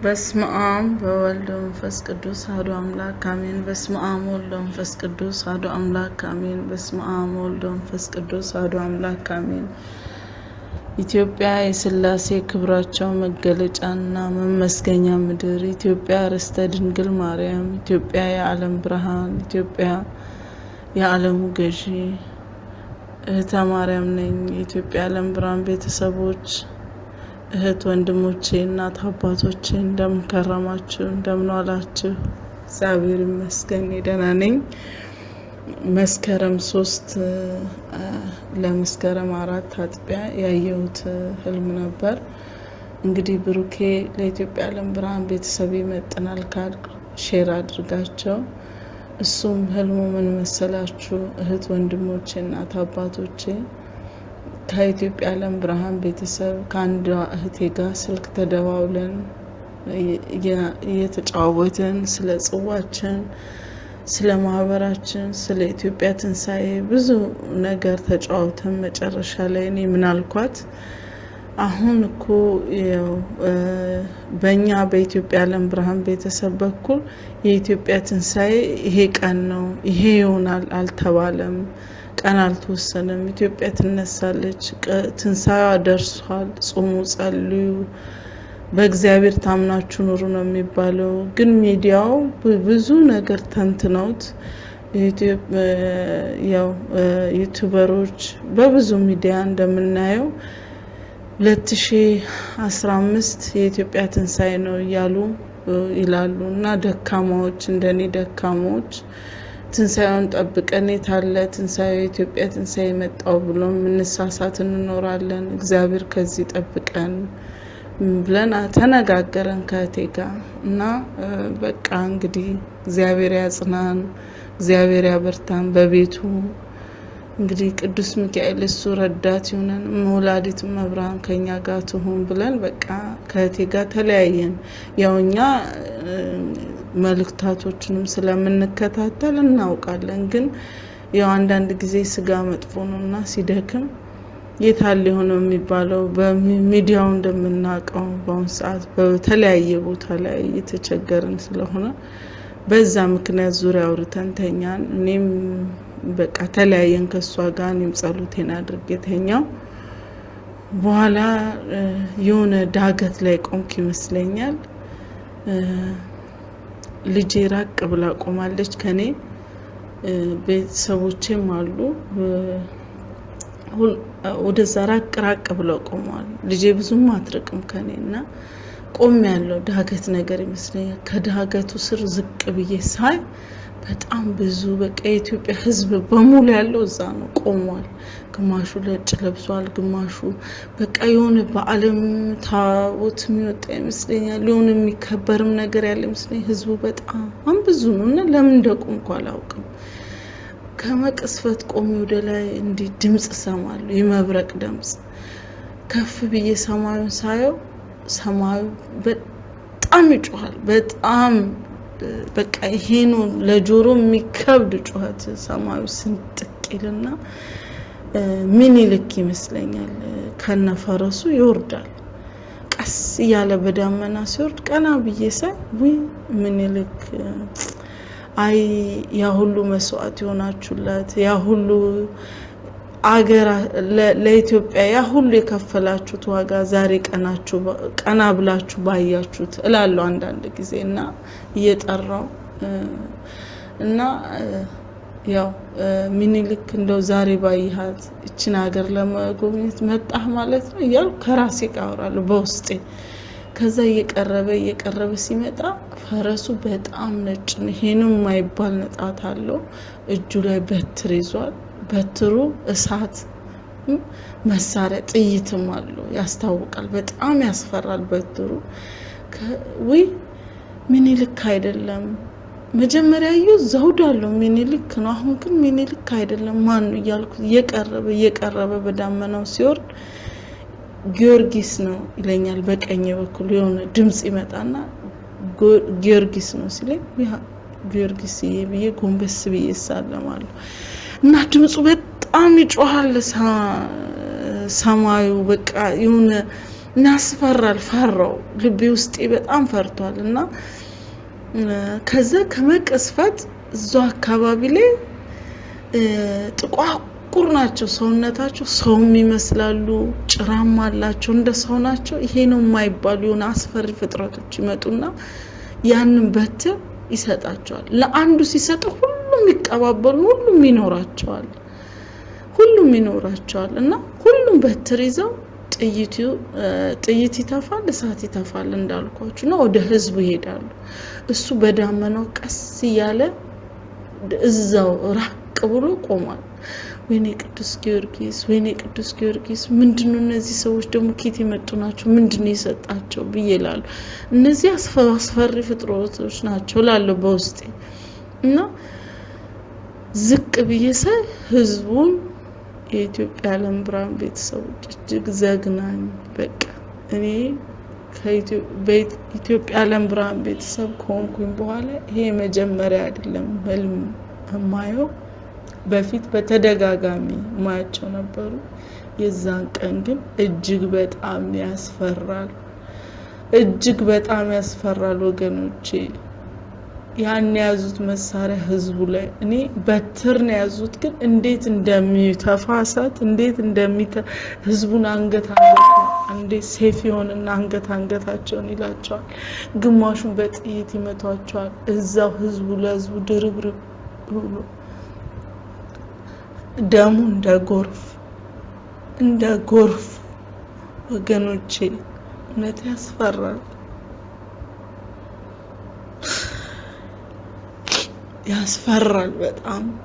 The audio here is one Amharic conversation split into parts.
በስመ አብ ወወልድ ወመንፈስ ቅዱስ አሐዱ አምላክ አሜን። በስመ አብ ወወልድ ወመንፈስ ቅዱስ አሐዱ አምላክ አሜን። በስመ አብ ወወልድ ወመንፈስ ቅዱስ አሐዱ አምላክ አሜን። ኢትዮጵያ የሥላሴ ክብራቸው መገለጫና መመስገኛ ምድር፣ ኢትዮጵያ ርስተ ድንግል ማርያም፣ ኢትዮጵያ የዓለም ብርሃን፣ ኢትዮጵያ የዓለሙ ገዢ እህተ ማርያም ነኝ። የኢትዮጵያ የዓለም ብርሃን ቤተሰቦች እህት ወንድሞቼ እናት አባቶቼ እንደምን ከረማችሁ? እንደምን ዋላችሁ? እግዚአብሔር ይመስገን ደህና ነኝ። መስከረም 3 ለመስከረም 4 አጥቢያ ያየሁት ህልም ነበር። እንግዲህ ብሩኬ ለኢትዮጵያ የዓለም ብርሃን ቤተሰብ ይመጥናል ካልኩ ሼር አድርጋቸው። እሱም ህልሙ ምን መሰላችሁ? እህት ወንድሞቼ እናት አባቶቼ ከኢትዮጵያ የዓለም ብርሃን ቤተሰብ ከአንዷ እህቴ ጋር ስልክ ተደዋውለን እየተጫወትን ስለ ጽዋችን፣ ስለ ማህበራችን፣ ስለ ኢትዮጵያ ትንሳኤ ብዙ ነገር ተጫውተን መጨረሻ ላይ እኔ ምን አልኳት፣ አሁን እኮ በእኛ በኢትዮጵያ የዓለም ብርሃን ቤተሰብ በኩል የኢትዮጵያ ትንሳኤ ይሄ ቀን ነው፣ ይሄ ይሆናል አልተባለም፣ ቀን አልተወሰነም። ኢትዮጵያ ትነሳለች፣ ትንሳኤዋ ደርሷል፣ ጾሙ፣ ጸልዩ፣ በእግዚአብሔር ታምናችሁ ኑሩ ነው የሚባለው። ግን ሚዲያው ብዙ ነገር ተንትነውት ዩቲዩበሮች በብዙ ሚዲያ እንደምናየው 2015 የኢትዮጵያ ትንሳኤ ነው እያሉ ይላሉ። እና ደካማዎች እንደኔ ደካማዎች ትንሳኤውን ጠብቀን የታለ ትንሳኤው የኢትዮጵያ ትንሳኤ መጣው ብሎ ምንሳሳት እንኖራለን። እግዚአብሔር ከዚህ ጠብቀን ብለን ተነጋገረን ከእቴ ጋር እና በቃ እንግዲህ እግዚአብሔር ያጽናን፣ እግዚአብሔር ያበርታን በቤቱ። እንግዲህ ቅዱስ ሚካኤል እሱ ረዳት ይሁነን፣ ወላዲት መብርሃን ከኛ ጋር ትሁን ብለን በቃ ከእቴ ጋር ተለያየን። ያውኛ መልእክታቶችንም ስለምንከታተል እናውቃለን። ግን ያው አንዳንድ ጊዜ ስጋ መጥፎ ነውና ሲደክም የታለ የሆነው የሚባለው በሚዲያው እንደምናውቀው በአሁን ሰዓት በተለያየ ቦታ ላይ እየተቸገርን ስለሆነ በዛ ምክንያት ዙሪያ አውርተን ተኛን። እኔም በቃ ተለያየን ከሷ ጋር። እኔም ጸሎቴን አድርጌ ተኛው። በኋላ የሆነ ዳገት ላይ ቆምኩ ይመስለኛል። ልጄ ራቅ ብላ ቆማለች ከኔ። ቤተሰቦቼም አሉ ወደዛ ራቅ ብለው ቆመዋል። ልጄ ብዙም አትርቅም ከኔና ቆም ያለው ዳገት ነገር ይመስለኛል። ከዳገቱ ስር ዝቅ ብዬ ሳይ በጣም ብዙ በቃ የኢትዮጵያ ሕዝብ በሙሉ ያለው እዛ ነው ቆሟል። ግማሹ ነጭ ለብሷል፣ ግማሹ በቃ የሆነ በዓለም ታቦት የሚወጣ ይመስለኛል። የሆነ የሚከበርም ነገር ያለ ይመስለኛል። ሕዝቡ በጣም ብዙ ነው እና ለምን እንደቆምኩ አላውቅም። ከመቅስፈት ቆሜ ወደ ላይ እንዲህ ድምጽ ሰማለሁ፣ የመብረቅ ድምጽ። ከፍ ብዬ ሰማዩን ሳየው ሰማዩ በጣም ይጮሃል። በጣም በቃ ይሄ ነው ለጆሮ የሚከብድ ጩኸት። ሰማዩ ስንጥቅ ይልና ምኒልክ ይመስለኛል ከነፈረሱ ይወርዳል። ቀስ እያለ በዳመና ሲወርድ ቀና ብዬ ሳይ ወይ ምኒልክ፣ አይ ያ ሁሉ መስዋዕት ይሆናችሁላት፣ ያ ሁሉ አገር ለኢትዮጵያ ያ ሁሉ የከፈላችሁት ዋጋ ዛሬ ቀና ብላችሁ ባያችሁት እላለሁ አንዳንድ ጊዜ እና እየጠራው እና ያው ምኒልክ እንደው ዛሬ ባይሃት እቺን ሀገር ለመጎብኘት መጣህ ማለት ነው እያልኩ ከራሴ ጋር አወራለሁ በውስጤ። ከዛ እየቀረበ ሲመጣ ፈረሱ በጣም ነጭ ነው። ይሄንም የማይባል ነጣት አለው። እጁ ላይ በትር ይዟል። በትሩ እሳት መሳሪያ ጥይትም አለው፣ ያስታውቃል። በጣም ያስፈራል በትሩ። ወይ ምኒልክ አይደለም መጀመሪያ ዘውድ አለው ምኒልክ ነው። አሁን ግን ምኒልክ አይደለም ማን ነው እያልኩ እየቀረበ በዳመናው ሲወርድ ጊዮርጊስ ነው ይለኛል። በቀኝ በኩል የሆነ ድምጽ ይመጣና ጊዮርጊስ ነው ሲለኝ ጊዮርጊስ ብዬ ጎንበስ ብዬ ሳለማለሁ እና ድምጹ በጣም ይጮሃል። ሰማዩ በቃ የሆነ ናስፈራል ፈራው ልቤ ውስጥ በጣም ፈርቷልና ከዛ ከመቀስፈት እዛው አካባቢ ላይ ጥቋቁር ናቸው ሰውነታቸው ሰውም ይመስላሉ ጭራም አላቸው እንደ ሰው ናቸው ይሄ ነው የማይባሉ የሆነ አስፈሪ ፍጥረቶች ይመጡና ያንን በትር ይሰጣቸዋል ለአንዱ ሲሰጠው ሁሉም ይቀባበሉ ሁሉም ይኖራቸዋል እና ሁሉም በትር ይዘው ጥይት ይተፋል እሳት ይተፋል እንዳልኳችሁ ነው ወደ ህዝቡ ይሄዳሉ እሱ በዳመናው ቀስ ያለ እዛው ራቅ ብሎ ቆሟል ወይኔ ቅዱስ ጊዮርጊስ ምንድነው እነዚህ ሰዎች ደግሞ ከየት የመጡ ናቸው ምንድነው የሰጣቸው ብዬላሉ እነዚህ አስፈሪ ፍጥረቶች ናቸው ላለው በውስጤ እና ዝቅ ብዬ ህዝቡን የኢትዮጵያ ዓለም ብርሃን ቤተሰቦች እጅግ ዘግናኝ በቃ እኔ በኢትዮጵያ ዓለም ብርሃን ቤተሰብ ከሆንኩኝ በኋላ ይሄ መጀመሪያ አይደለም ህልም ማየው በፊት በተደጋጋሚ ማያቸው ነበሩ የዛን ቀን ግን እጅግ በጣም ያስፈራል ወገኖቼ ያን ያዙት መሳሪያ ህዝቡ ላይ እኔ በትር ነው ያዙት ግን እንዴት እንደሚተፋሳት እንዴት ህዝቡን አንገት እንዴት ሴፍ ይሆንና አንገታቸውን ይላቸዋል ግማሹን በጥይት ይመቷቸዋል እዛው ህዝቡ ለህዝቡ ድርብርብ ብሎ ደሙ እንደ ጎርፍ ወገኖቼ እውነት ያስፈራል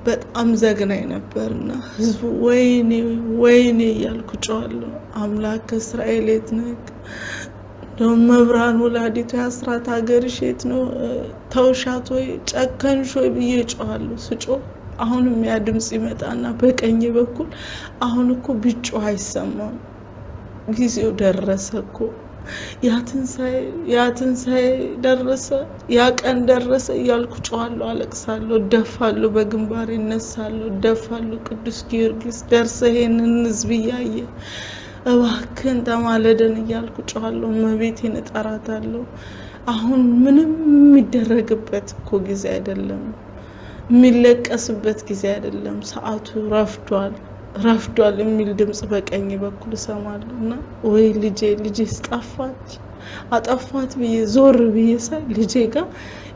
በጣም ዘግናኝ ነበርና ህዝቡ ወይኔ ያልኩ ጮሃለሁ አምላክ እስራኤል የትነክ መብራን ወላዲቱ ያስራት ሀገርሽ የት ነው ተውሻት ወይ ጨከንሽ ወይ ብዬ ጮሃለሁ ስጮህ አሁንም ያ ድምጽ ይመጣና በቀኝ በኩል አሁን እኮ ቢጮህ አይሰማም ጊዜው ደረሰኮ ያትንሳይ ደረሰ ያ ቀን ደረሰ ያልኩ ጮሃለሁ አለቅሳለሁ ደፋለሁ በግንባሬ እነሳለሁ ደፋለሁ ቅዱስ ጊዮርጊስ ደርሰ ይሄንን ህዝብ ያየ እባክህን ተማለደን ያልኩ ጮሃለሁ መቤቴን እጠራታለሁ አሁን ምንም የሚደረግበት እኮ ጊዜ አይደለም የሚለቀስበት ጊዜ አይደለም ሰዓቱ ረፍዷል የሚል ድምጽ በቀኝ በኩል ሰማለሁና ወይ ልጄ አጠፋት ብዬ ዞር ብዬ ሳይ ልጄ ጋር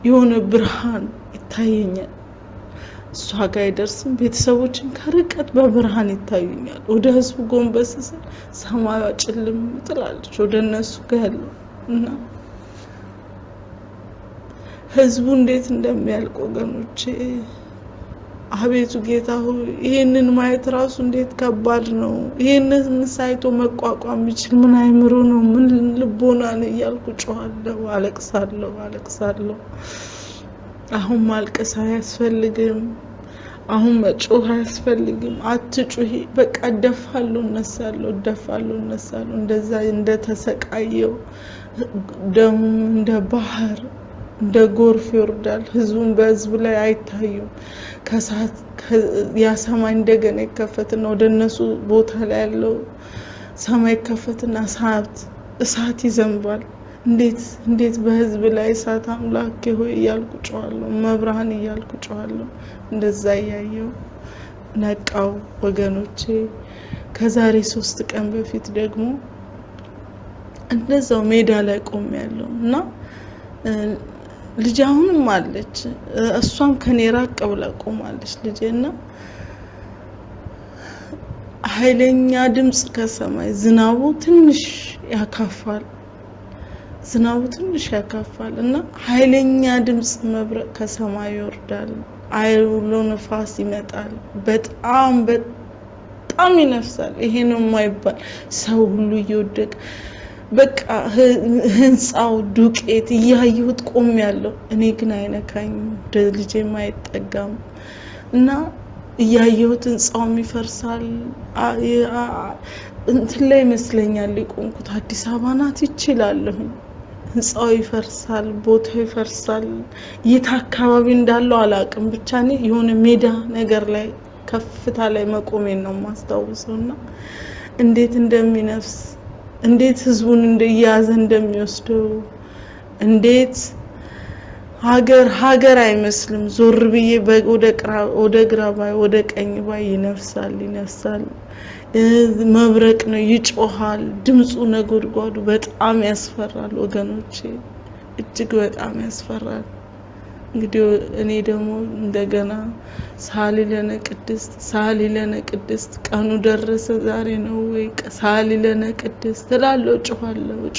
የሆነ ብርሃን ይታየኛል እሷ ጋር ይደርስም ቤተሰቦችን ከርቀት በብርሃን ይታዩኛል ወደ ህዝቡ ጎንበስ ስል ሰማዩ ጭልም ትላለች ወደ እነሱ ጋር እና ህዝቡ እንዴት እንደሚያልቅ ወገኖቼ አቤቱ ጌታ ሆይ ይሄንን ማየት ራሱ እንዴት ከባድ ነው ይሄንን ሳይቶ መቋቋም ይችል ምን አይምሮ ነው ምን ልቦና ነው ያልኩ ጮሃለሁ አለቅሳለሁ አሁን ማልቀስ አያስፈልግም አሁን መጮህ አያስፈልግም አትጩሂ በቃ ደፋለሁ እነሳለሁ እንደዛ እንደተሰቃየው ደሙ እንደ ባህር እንደ ጎርፍ ይወርዳል ህዝቡን በህዝብ ላይ አይታዩም ከሳት ያ ሰማይ እንደገና ይከፈትና ወደነሱ ቦታ ላይ ያለው ሰማይ ይከፈትና እሳት ይዘንባል እንዴት በህዝብ ላይ እሳት አምላክ ሆይ ያልኩ ጮሃለሁ መብራን ያልኩ ጮሃለሁ እንደዛ ያየው ነቃው ወገኖቼ ከዛሬ 3 ቀን በፊት ደግሞ እንደዛው ሜዳ ላይ ቆሜያለሁና ልጅ አሁንም አለች እሷም ከኔ ራቅ ብላ ቆማለች ልጄና ኃይለኛ ድምጽ ከሰማይ ዝናቡ ትንሽ ያካፋልና ኃይለኛ ድምጽ መብረቅ ከሰማይ ይወርዳል አይውሎ ነፋስ ይመጣል በጣም ይነፍሳል ይሄ ነው የማይባል ሰው ሁሉ ይወደቅ በቃ ህንጻው ዱቄት ያዩት ቆሜያለሁ እኔ ግን አይነካኝ ልጄ ማይጠጋም እና ያዩት ህንጻው ይፈርሳል እንትን ላይ መስለኛል ሊቆንኩት አዲስ አበባ ናት ይችላል ህንጻው ይፈርሳል ቦታው ይፈርሳል የት አካባቢ እንዳለው አላቅም ብቻ ነው የሆነ ሜዳ ነገር ላይ ከፍታ ላይ መቆሜን ነው ማስተዋወሰውና እንዴት እንደሚነፍስ እንዴት ህዝቡን እንደያዘ እንደሚወስደው እንዴት ሀገር አይመስልም። ዞር ብዬ ወደ ግራ ባይ ወደ ቀኝ ባይ ይነፍሳል። መብረቅ ነው፣ ይጮሃል። ድምፁ ነጎድጓዱ በጣም ያስፈራል ወገኖቼ፣ እጅግ በጣም ያስፈራል። እንግዲህ እኔ ደግሞ እንደገና ሳሊ ለነ ቅድስት ቀኑ ደረሰ ዛሬ ነው ወይ ሳሊ ለነ ቅድስት እላለሁ፣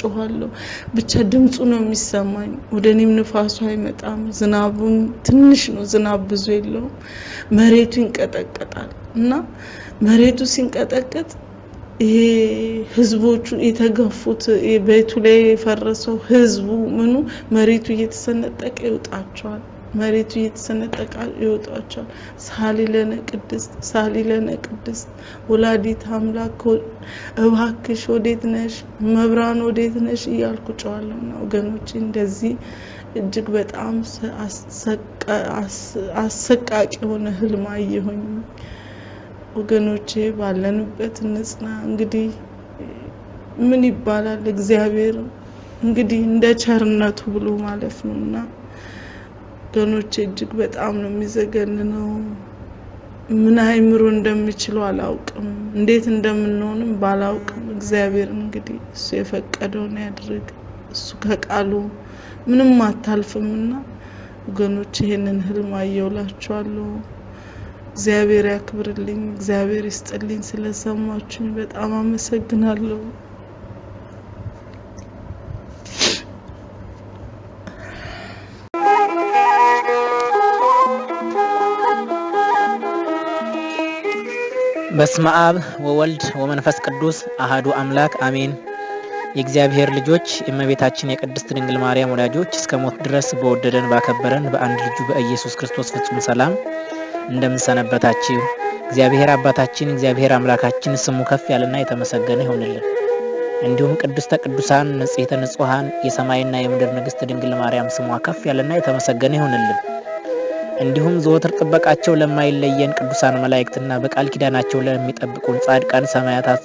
ጮሃለሁ። ብቻ ድምፁ ነው የሚሰማኝ። ወደ እኔም ንፋሱ አይመጣም። ዝናቡም ትንሽ ነው፣ ዝናብ ብዙ የለውም። መሬቱ ይንቀጠቀጣል እና መሬቱ ሲንቀጠቀጥ ይሄ ህዝቦቹ የተገፉት ቤቱ ላይ የፈረሰው ህዝቡ ምኑ መሬቱ እየተሰነጠቀ ይወጣቸዋል። ሳሊ ለነ ቅድስት ወላዲት አምላክ እባክሽ ወዴት ነሽ? መብራን ወዴት ነሽ እያልኩ ጮሃለሁና ወገኖቼ፣ እንደዚህ እጅግ በጣም አሰቃቂ የሆነ ህልም አየሁኝ። ወገኖቼ ባለንበት እንጽና። እንግዲህ ምን ይባላል፣ እግዚአብሔር እንግዲህ እንደ ቸርነቱ ብሎ ማለፍ ነውና ወገኖቼ እጅግ በጣም ነው የሚዘገንነው። ምን አይምሮ እንደሚችለው አላውቅም፣ እንዴት እንደምንሆንም ባላውቅም እግዚአብሔር እንግዲህ እሱ የፈቀደውን ያድርግ። እሱ ከቃሉ ምንም አታልፍምና ወገኖቼ ይሄንን ህልም አየውላችኋለሁ። እግዚአብሔር ያክብርልኝ፣ እግዚአብሔር ይስጥልኝ። ስለሰማችሁኝ በጣም አመሰግናለሁ። በስመ አብ ወወልድ ወመንፈስ ቅዱስ አሐዱ አምላክ አሜን። የእግዚአብሔር ልጆች የእመቤታችን የቅድስት ድንግል ማርያም ወዳጆች እስከ ሞት ድረስ በወደደን ባከበረን በአንድ ልጁ በኢየሱስ ክርስቶስ ፍጹም ሰላም እንደምንሰነበታችሁ እግዚአብሔር አባታችን እግዚአብሔር አምላካችን ስሙ ከፍ ያለና የተመሰገነ ይሁንልን። እንዲሁም ቅድስተ ቅዱሳን ንጽሕተ ንጹሐን የሰማይና የምድር ንግሥት ድንግል ማርያም ስሟ ከፍ ያለና የተመሰገነ ይሁንልን። እንዲሁም ዘወትር ጥበቃቸው ለማይለየን ቅዱሳን መላእክትና በቃል ኪዳናቸው ለሚጠብቁን ጻድቃን ሰማዕታት፣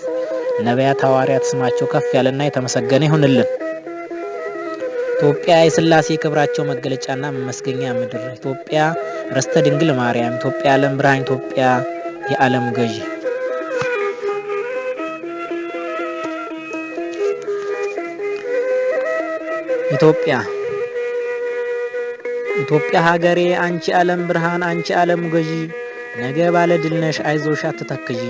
ነቢያት፣ ሐዋርያት ስማቸው ከፍ ያለና የተመሰገነ ይሁንልን። ኢትዮጵያ የሥላሴ ክብራቸው መገለጫና መመስገኛ ምድር፣ ኢትዮጵያ ርስተ ድንግል ማርያም፣ ኢትዮጵያ የዓለም ብርሃን፣ ኢትዮጵያ የዓለም ገዢ። ኢትዮጵያ ሀገሬ አንቺ ዓለም ብርሃን፣ አንቺ ዓለም ገዢ፣ ነገ ባለ ድል ነሽ አይዞሽ አትተክዢ።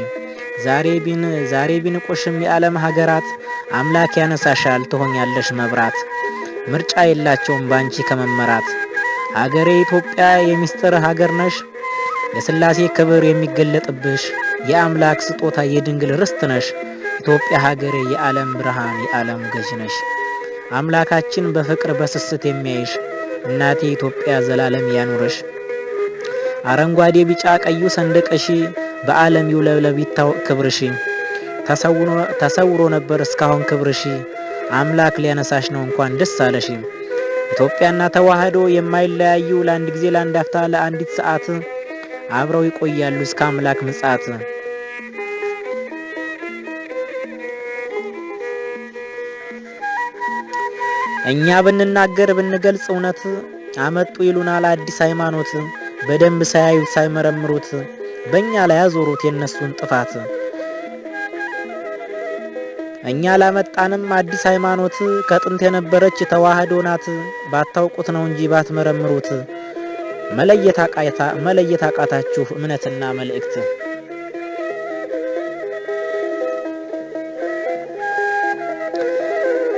ዛሬ ቢንቆሽም የዓለም ሀገራት አምላክ ያነሳሻል ትሆኛለሽ መብራት። ምርጫ የላቸውም ባንቺ ከመመራት። ሀገሬ ኢትዮጵያ የሚስጥር ሀገር ነሽ፣ የሥላሴ ክብር የሚገለጥብሽ የአምላክ ስጦታ የድንግል ርስት ነሽ። ኢትዮጵያ ሀገሬ የዓለም ብርሃን የዓለም ገዢ ነሽ። አምላካችን በፍቅር በስስት የሚያይሽ እናቴ ኢትዮጵያ ዘላለም ያኑርሽ። አረንጓዴ ቢጫ ቀዩ ሰንደቅሽ በዓለም ይውለብለብ ይታወቅ ክብርሽ። ተሰውሮ ነበር እስካሁን ክብርሽ፣ አምላክ ሊያነሳሽ ነው እንኳን ደስ አለሽ። ኢትዮጵያና ተዋህዶ የማይለያዩ ለአንድ ጊዜ ለአንድ አፍታ ለአንዲት ሰዓት አብረው ይቆያሉ እስከ አምላክ ምጽአት። እኛ ብንናገር ብንገልጽ እውነት አመጡ ይሉናል አዲስ ሃይማኖት። በደንብ ሳያዩት ሳይመረምሩት በእኛ ላይ ያዞሩት የነሱን ጥፋት። እኛ ላመጣንም አዲስ ሃይማኖት ከጥንት የነበረች ተዋህዶ ናት። ባታውቁት ነው እንጂ ባትመረምሩት መለየት አቃታችሁ እምነትና መልእክት።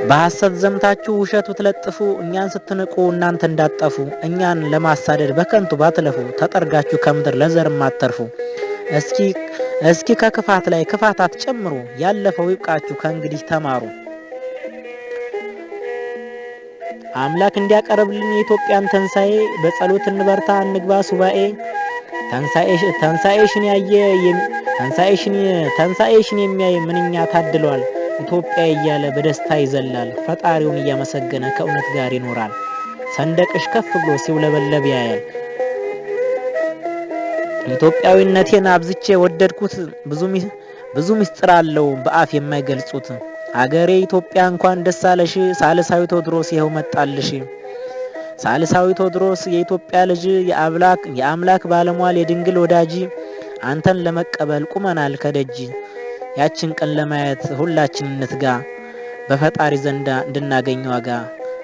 በሐሰት ዘምታችሁ ውሸት ብትለጥፉ እኛን ስትንቁ እናንተ እንዳጠፉ። እኛን ለማሳደድ በከንቱ ባትለፉ ተጠርጋችሁ ከምድር ለዘር ማተርፉ። እስኪ ከክፋት ላይ ክፋት አትጨምሩ፣ ያለፈው ይብቃችሁ ከእንግዲህ ተማሩ። አምላክ እንዲያቀርብልን የኢትዮጵያን ትንሣኤ በጸሎት እንበርታ እንግባ ሱባኤ። ትንሣኤሽን የሚያይ ምንኛ ታድሏል። ኢትዮጵያ እያለ በደስታ ይዘላል፣ ፈጣሪውን እያመሰገነ ከእውነት ጋር ይኖራል። ሰንደቅሽ ከፍ ብሎ ሲውለበለብ ያያል። ኢትዮጵያዊነቴን አብዝቼ ወደድኩት፣ ብዙ ምስጢር አለው በአፍ የማይገልጹት። ሀገሬ ኢትዮጵያ እንኳን ደስ አለሽ ሳልሳዊ ቴዎድሮስ ይኸው መጣልሽ። ሳልሳዊ ቴዎድሮስ የኢትዮጵያ ልጅ የአምላክ ባለሟል የድንግል ወዳጅ አንተን ለመቀበል ቁመናል ከደጅ። ያችን ቀን ለማየት ሁላችን እንትጋ በፈጣሪ ዘንዳ እንድናገኝ ዋጋ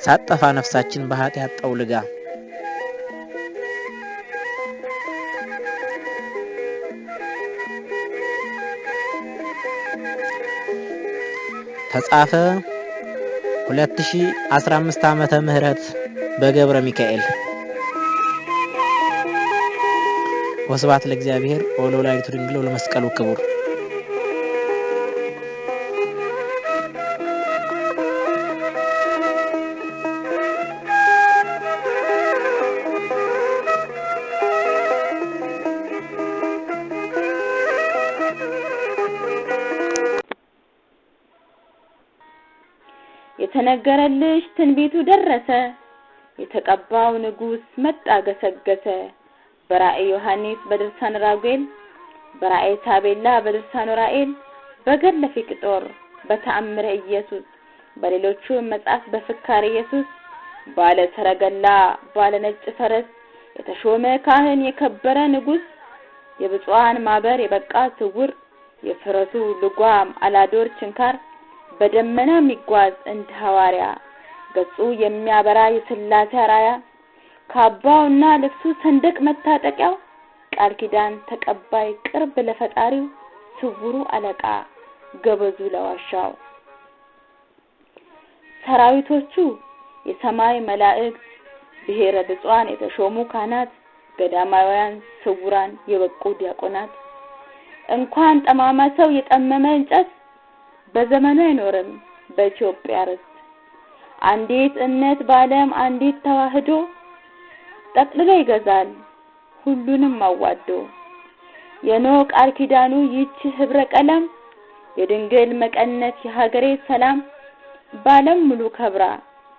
ሳጠፋ ነፍሳችን በኃጢአት ጠውልጋ። ተጻፈ 2015 ዓመተ ምህረት በገብረ ሚካኤል። ወስብሐት ለእግዚአብሔር ወለወላዲቱ ድንግል ወለመስቀሉ ክቡር። የተነገረልሽ ትንቢቱ ደረሰ። የተቀባው ንጉስ መጣ ገሰገሰ። በራእይ ዮሐንስ በድርሳን ራጉኤል፣ በራእይ ሳቤላ በድርሳን ራኤል፣ በገድለ ፊቅጦር በተአምረ ኢየሱስ፣ በሌሎቹ መጽሐፍ በፍካሬ ኢየሱስ፣ ባለ ሰረገላ ባለ ነጭ ፈረስ የተሾመ ካህን የከበረ ንጉስ፣ የብፁዓን ማበር የበቃ ስውር፣ የፈረሱ ልጓም አላዶር ችንካር፣ በደመና የሚጓዝ እንደ ሐዋርያ ገጹ የሚያበራ የሥላሴ አራያ፣ ካባውና ልብሱ ሰንደቅ መታጠቂያው፣ ቃል ኪዳን ተቀባይ ቅርብ ለፈጣሪው፣ ስውሩ አለቃ ገበዙ ለዋሻው። ሰራዊቶቹ የሰማይ መላእክት ብሔረ ብፁዓን የተሾሙ ካህናት፣ ገዳማውያን ስውራን የበቁ ዲያቆናት። እንኳን ጠማማ ሰው የጠመመ እንጨት በዘመኑ አይኖርም በኢትዮጵያ ርስት። አንዲት እምነት በዓለም አንዲት ተዋህዶ ጠቅልሎ ይገዛል ሁሉንም አዋዶ። የኖህ ቃል ኪዳኑ ይህች ህብረ ቀለም የድንግል መቀነት የሀገሬ ሰላም በዓለም ሙሉ ከብራ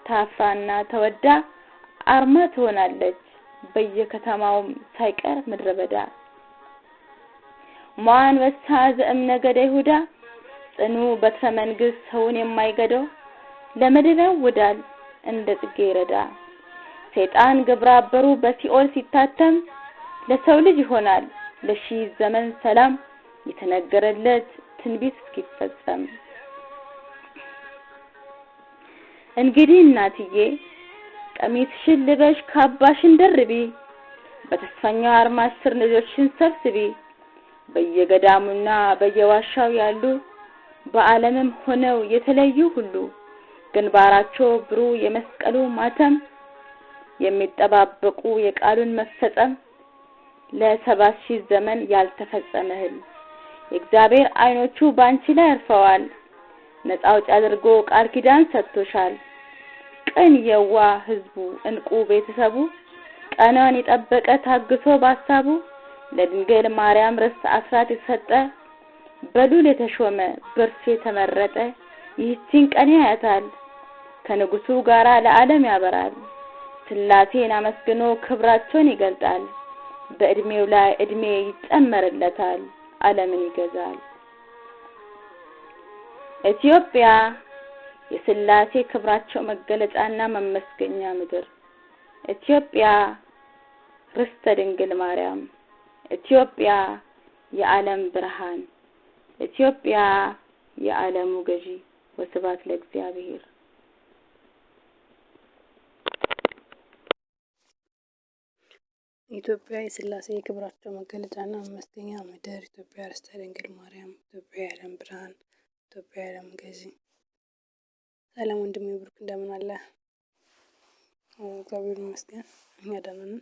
ታፍራና ተወዳ አርማ ትሆናለች በየከተማውም ሳይቀር ምድረ በዳ። ሟንበሳ ዘእምነገደ ይሁዳ ጽኑ በትረ መንግስት ሰውን የማይገደው ለምድር ያውዳል እንደ ጽጌረዳ። ሰይጣን ግብረ አበሩ በሲኦል ሲታተም ለሰው ልጅ ይሆናል ለሺህ ዘመን ሰላም የተነገረለት ትንቢት እስኪፈጸም። እንግዲህ እናትዬ ቀሚስሽን ልበሽ ካባሽን ደርቢ፣ በተስፋኛው አርማሽ ስር ልጆችሽን ሰብስቢ። በየገዳሙና በየዋሻው ያሉ በዓለምም ሆነው የተለዩ ሁሉ ግንባራቸው ብሩህ የመስቀሉ ማተም የሚጠባበቁ የቃሉን መፈጸም ለ7000 ዘመን ያልተፈጸመ ህልም የእግዚአብሔር አይኖቹ ባንቺ ላይ አርፈዋል። ነፃ አውጪ አድርጎ ቃል ኪዳን ሰጥቶሻል። ቅን የዋ ህዝቡ እንቁ ቤተሰቡ ቀኗን የጠበቀ ታግሶ ባሳቡ ለድንግል ማርያም ርስት አስራት የተሰጠ በሉል የተሾመ በርሱ የተመረጠ ይህችን ቀን ያያታል ከንጉሱ ጋራ ለዓለም ያበራል። ሥላሴን አመስግኖ ክብራቸውን ይገልጣል። በእድሜው ላይ እድሜ ይጨመርለታል ዓለምን ይገዛል። ኢትዮጵያ የሥላሴ ክብራቸው መገለጫና መመስገኛ ምድር፣ ኢትዮጵያ ርስተ ድንግል ማርያም፣ ኢትዮጵያ የዓለም ብርሃን፣ ኢትዮጵያ የዓለሙ ገዢ። ወስብሐት ለእግዚአብሔር። ኢትዮጵያ የሥላሴ የክብራቸው መገለጫና መመስገኛ ምድር፣ ኢትዮጵያ ርስተ ድንግል ማርያም፣ ኢትዮጵያ የዓለም ብርሃን፣ ኢትዮጵያ የዓለም ገዢ። ሰላም ወንድሜ ብሩክ እንደምን አለ? እግዚአብሔር ይመስገን እኛ ደህና ነን።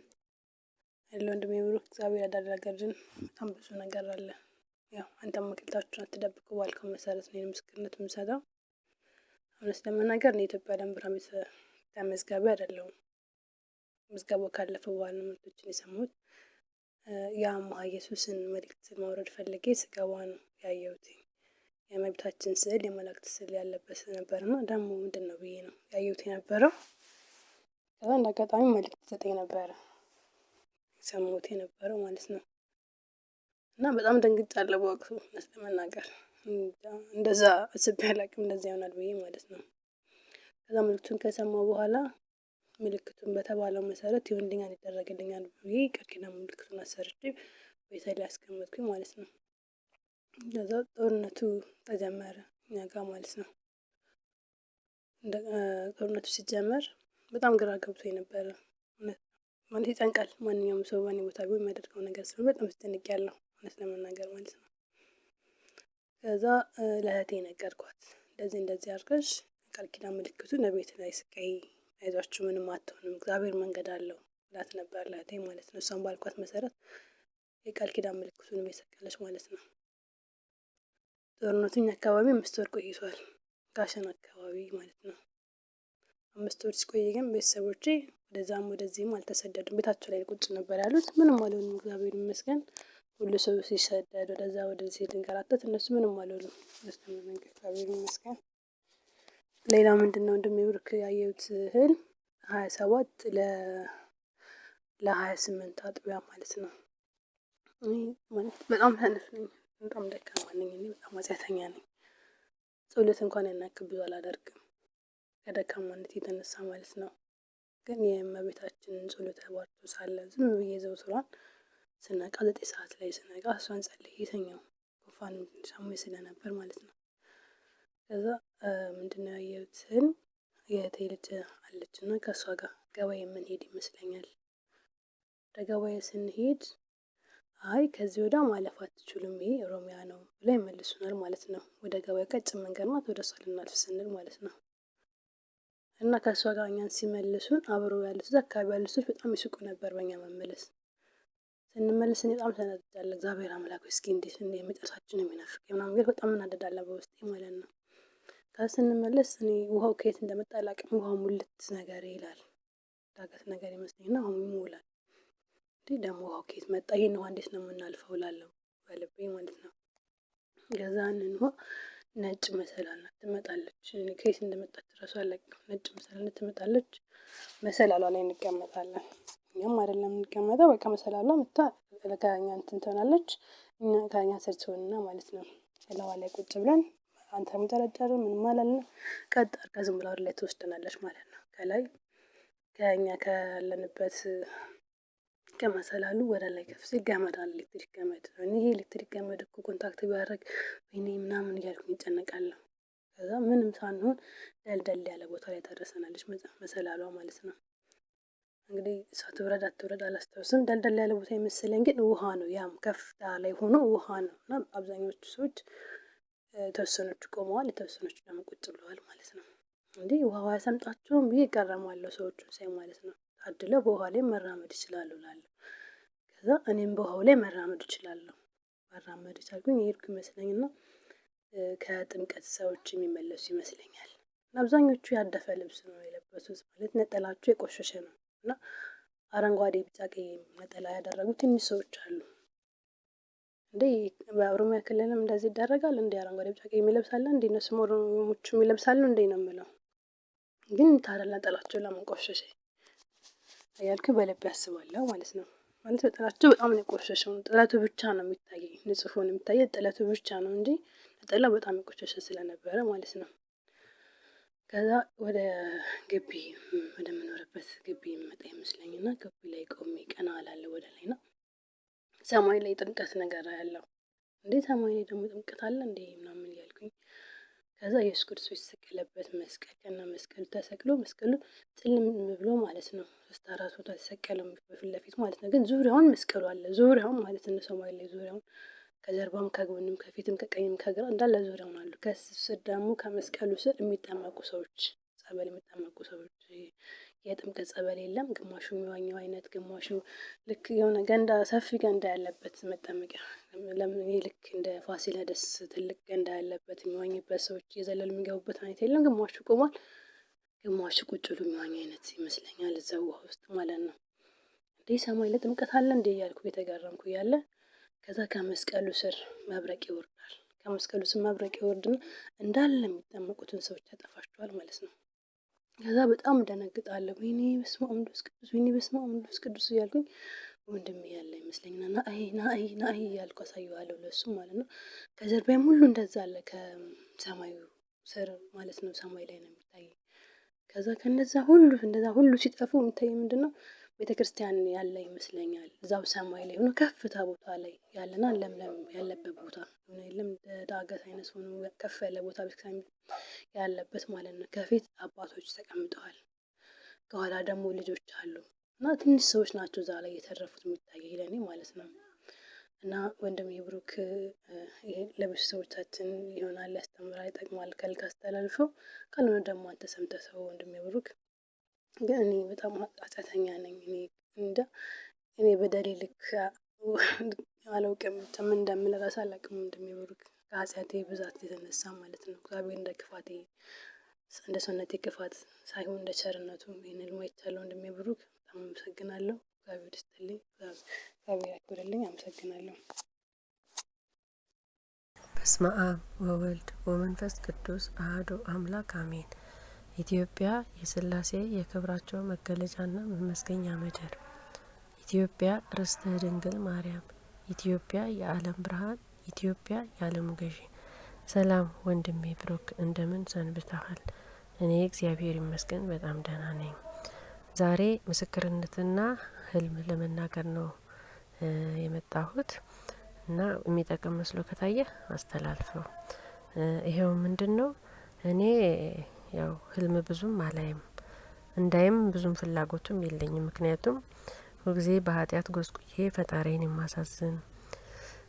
ወንድሜ ብሩክ እግዚአብሔር ያደረገልን በጣም ብዙ ነገር አለ። ያው አንተም መቅደታችሁን አትደብቁ ባልከው መሰረት ነው ምስክርነት የምሰጠው። እውነት ለመናገር የኢትዮጵያ የዓለም ብርሃን ተመዝጋቢ አይደለሁም። ምዝገባው ካለፈ በኋላ መልእክቶችን የሰማሁት የአምሃ ኢየሱስን መልእክት ማውረድ ፈልጌ ስገባ ነው ያየሁት። የእመቤታችን ስዕል የመላእክት ስዕል ያለበት ነበርና ደግሞ ምንድን ነው ብዬ ነው ያየሁት የነበረው። ከዛ እንደ አጋጣሚ መልእክት ሰጠኝ ነበረ የሰማሁት የነበረው ማለት ነው። እና በጣም ደንግጫለሁ በወቅቱ እውነት ለመናገር እንደዛ አስቤ አላቅም እንደዛ ይሆናል ብዬ ማለት ነው። ከዛ ምልክቱን ከሰማሁ በኋላ ምልክቱን በተባለው መሰረት ይሁንልኛል ይደረግልኛል ብዬ ቃል ኪዳን ምልክቱን አሰርቼ ቤቴ ላይ አስቀመጥኩኝ ማለት ነው። ከዛ ጦርነቱ ተጀመረ እኛ ጋር ማለት ነው። ጦርነቱ ሲጀመር በጣም ግራ ገብቶኝ ነበረ። ማለት ይጨንቃል። ማንኛውም ሰው በእኔ ቦታ ቢሆን የሚያደርገው ነገር ስለሆነ በጣም ተጨንቄያለሁ እውነት ለመናገር ማለት ነው። ከዛ ለእህቴ ነገርኳት። እንደዚህ አድርገሽ ቃል ኪዳን ምልክቱን ለቤት ላይ ስቀይ አይዟችሁ ምንም አትሆንም እግዚአብሔር መንገድ አለው ብላት ነበር ለእህቴ ማለት ነው። እሷም ባልኳት መሰረት የቃል ኪዳን ምልክቱን የሰቀለች ማለት ነው። ጦርነቱ እኛ አካባቢ 5 ወር ቆይቷል። ጋሸን አካባቢ ማለት ነው። 5 ወር ሲቆይ ግን ቤተሰቦቼ ወደዛም ወደዚህም አልተሰደዱም። ቤታቸው ላይ ቁጭ ነበር ያሉት። ምንም አልሆኑም እግዚአብሔር ይመስገን። ሁሉ ሰው ሲሰደድ ወደዛ ወደዚህ ሲንከራተት እነሱ ምንም አልሆኑም። እግዚአብሔር ይመስገን። ሌላ ምንድነው እንደሚብርክ ያየሁት ህልም 27 ለ28 አጥቢያ ማለት ነው። ማለት በጣም ሰነፍ ነኝ። በጣም ደካማ ነኝ። እኔ በጣም ኃጢአተኛ ነኝ። ጸሎት እንኳን ያን ያክል ብዙ አላደርግም ከደካማነት የተነሳ ማለት ነው። ግን የእመቤታችንን ጸሎት ተባርኮ ሳለ ዝም ብዬ ዘውትሯን ስነቃ 9 ሰዓት ላይ ስነቃ እሷን ጸልዬ የተኛው ጉንፋን ሳሞኝ ስለነበር ማለት ነው። ከዛ ምንድነው ያየሁት ህልም የእህቴ ልጅ አለችና ከእሷ ጋር ገበያ የምንሄድ ይመስለኛል። ወደ ገበያ ስንሄድ አይ ከዚህ ወዲያ ማለፍ አትችሉም ይሄ ኦሮሚያ ነው ብለው ይመልሱናል ማለት ነው። ወደ ገበያ ቀጭን መንገድ ናት ወደ እሷ ልናልፍ ስንል ማለት ነው። እና ከእሷ ጋር እኛን ሲመልሱን አብረው ያሉት አካባቢ ያሉት በጣም ይስቁ ነበር በእኛ መመለስ። ስንመለስ እኔ በጣም ተናድጃለሁ። እግዚአብሔር አምላክ እስኪ እንዴት የመጨረሻችን የሚናፍቅ ምናምን ግን በጣም እናደዳለን በውስጤ ማለት ነው። ከዛ ስንመለስ እኔ ውሃው ከየት እንደመጣ አላውቅም። ውሃው ሙልት ነገር ይላል ዳገት ነገር ይመስለኝና ውሃው ይሞላል። እንዴ ደግሞ ውሃው ከየት መጣ? ይሄን ውሃ እንዴት ነው የምናልፈው እላለሁ በልቤ ማለት ነው። ገዛንን ውሃ ነጭ መሰላል ናት ትመጣለች። ከየት እንደመጣች እራሱ አላውቅም። ነጭ መሰላል ትመጣለች። መሰላሏ ላይ እንቀመጣለን። እኛም አይደለም እንቀመጠው በቃ መሰላሏ መጣ ለካኛ እንትን ትሆናለች። እኛ ካኛ ስር ትሆንና ማለት ነው። እላዋ ላይ ቁጭ ብለን አንተም ተረዳረ ምንም አላልን። ቀጥ አድርጋ ዝም ብላ ወደ ላይ ትወስደናለች ማለት ነው። ከላይ ከኛ ካለንበት ከመሰላሉ ወደ ላይ ከፍ ሲል ገመድ አለ ኤሌክትሪክ ገመድ። እኔ ኤሌክትሪክ ገመድ እኮ ኮንታክት ቢያደርግ ወይኔ ምናምን እያልኩኝ እጨነቃለሁ። ከዛ ምንም ሳንሆን ደልደል ያለ ቦታ ላይ ታደርሰናለች መሰላሏ ማለት ነው። እንግዲህ እሷ ትውረድ አትውረድ አላስታውስም። ደልደል ያለ ቦታ ይመስለኝ ግን ውሃ ነው። ያም ከፍታ ላይ ሆኖ ውሃ ነው እና አብዛኞቹ ሰዎች የተወሰኖቹ ቆመዋል፣ የተወሰኖቹ ደግሞ ቁጭ ብለዋል ማለት ነው። እንዴ ውሃው አያሰምጣቸውም ብዬ እገረማለሁ ሰዎቹን ሳይ ማለት ነው። ታድለው በውሃ ላይ መራመድ ይችላሉ እላለሁ። ከዛ እኔም በውሃው ላይ መራመድ እችላለሁ። መራመድ ቻልኩኝ የሄድኩ ይመስለኝና ከጥምቀት ሰዎች የሚመለሱ ይመስለኛል። እና አብዛኞቹ ያደፈ ልብስ ነው የለበሱት ማለት ነጠላቸው የቆሸሸ ነው እና አረንጓዴ ቢጫ ቀይ ነጠላ ያደረጉ ትንሽ ሰዎች አሉ። እንዴ በኦሮሚያ ክልልም እንደዚህ ይደረጋል እንዴ? አረንጓዴ ቢጫ ቀይ የሚለብሳለ እንዴ? እነሱም ኦሮሞዎቹ የሚለብሳሉ እንዴ ነው የምለው። ግን ታዲያ ነጠላቸው ለምን ቆሸሸ እያልኩ በልቤ አስባለሁ ማለት ነው። ማለት ነጠላቸው በጣም ነው የቆሸሸው። ጥለቱ ብቻ ነው የሚታየኝ፣ ንጹህ ሆኖ የሚታየው ጥለቱ ብቻ ነው እንጂ ነጠላው በጣም የቆሸሸ ስለነበረ ማለት ነው። ከዛ ወደ ግቢ ወደምኖርበት ግቢ የምመጣ ይመስለኝና ግቢ ላይ ቆሜ ቀና እላለሁ ወደ ላይ ነው። ሰማይ ላይ ጥምቀት ነገር ያለው እንዴ ሰማይ ላይ ደግሞ ጥምቀት አለ እንዴ ምናምን እያልኩኝ ከዛ ኢየሱስ ክርስቶስ የተሰቀለበት መስቀል እና መስቀሉ ተሰቅሎ መስቀሉ ጥልም ብሎ ማለት ነው 3-4 ቦታ ተሰቀለው በፊት ለፊት ማለት ነው። ግን ዙሪያውን መስቀሉ አለ ዙሪያውን ማለት ነው። ሰማይ ላይ ዙሪያውን ከጀርባም ከጎንም ከፊትም ከቀኝም ከግራ እንዳለ ዙሪያውን አሉ። ከስር ደግሞ ከመስቀሉ ስር የሚጠመቁ ሰዎች ጸበል የሚጠመቁ ሰዎች የጥምቀት ጸበል የለም። ግማሹ የሚዋኘው አይነት ግማሹ ልክ የሆነ ገንዳ ሰፊ ገንዳ ያለበት መጠመቂያ ለምን ልክ እንደ ፋሲለደስ ትልቅ ገንዳ ያለበት የሚዋኝበት ሰዎች እየዘለሉ የሚገቡበት አይነት የለም። ግማሹ ቆሟል፣ ግማሹ ቁጭ ብሎ የሚዋኝ አይነት ይመስለኛል እዛ ውሃ ውስጥ ማለት ነው። እንዴ ሰማይ ላይ ጥምቀት አለ እንዴ እያልኩ የተገረምኩ እያለ ከዛ ከመስቀሉ ስር መብረቅ ይወርዳል። ከመስቀሉ ስር መብረቅ ይወርድና እንዳለ የሚጠመቁትን ሰዎች ያጠፋቸዋል ማለት ነው። ከዛ በጣም ደነግጣለሁ። ወይኔ በስመ አብ ወመንፈስ ቅዱስ፣ ወይኔ በስመ አብ ወመንፈስ ቅዱስ እያልኩኝ ወንድሜ ያለ ይመስለኝና ናአይ ያልኩ አሳየዋለሁ ለሱ ማለት ነው። ከጀርባዬም ሁሉ እንደዛ አለ ከሰማዩ ስር ማለት ነው። ሰማይ ላይ ነው የሚታየኝ። ከዛ ከነዛ ሁሉ እንደዛ ሁሉ ሲጠፉ የሚታየኝ ምንድነው? ቤተክርስቲያን ያለ ይመስለኛል። እዛው ሰማይ ላይ ሆኖ ከፍታ ቦታ ላይ ያለና ለምለም ያለበት ቦታ ሆኖ የለም ዳገት አይነት ሆኖ ከፍ ያለ ቦታ ቤተክርስቲያን ያለበት ማለት ነው። ከፊት አባቶች ተቀምጠዋል። ከኋላ ደግሞ ልጆች አሉ እና ትንሽ ሰዎች ናቸው እዛ ላይ የተረፉት የሚታየኝ ለኔ ማለት ነው። እና ወንድሜ ብሩክ ይሄ ለብዙ ሰዎቻችን ይሆናል፣ ያስተምራል፣ ይጠቅማል ካልክ አስተላልፈው። ካልሆነ ደግሞ አንተ ሰምተህ ሰው ወንድሜ ብሩክ። ግን እኔ በጣም ኃጢአተኛ ነኝ። እኔ በደሌ ልክ አላውቅም። ምን እንደምል እራሱ አላውቅም። ወንድሜ ብሩክ ከኃጢአቴ ብዛት የተነሳ ማለት ነው። እግዚአብሔር እንደ ክፋቴ እንደ ሰውነቴ ክፋት ሳይሆን እንደ ቸርነቱ ይህንን ማይቻለው ወንድሜ ብሩክ በጣም አመሰግናለሁ። እግዚአብሔር ይስጥልኝ፣ እግዚአብሔር ያክብርልኝ። አመሰግናለሁ። በስመ አብ ወወልድ ወመንፈስ ቅዱስ አሐዱ አምላክ አሜን። ኢትዮጵያ የሥላሴ የክብራቸው መገለጫና መመስገኛ ምድር፣ ኢትዮጵያ ርስተ ድንግል ማርያም፣ ኢትዮጵያ የዓለም ብርሃን፣ ኢትዮጵያ የዓለሙ ገዢ። ሰላም ወንድሜ ብሩክ እንደምን ሰንብተሃል? እኔ እግዚአብሔር ይመስገን በጣም ደህና ነኝ። ዛሬ ምስክርነትና ህልም ለመናገር ነው የመጣሁት እና የሚጠቅም መስሎ ከታየ አስተላልፈው። ይሄው ምንድነው? እኔ ያው ህልም ብዙም አላይም፣ እንዳይም ብዙም ፍላጎቱም የለኝም። ምክንያቱም ሁልጊዜ በኃጢአት ጎስቁዬ ፈጣሪን የማሳዝን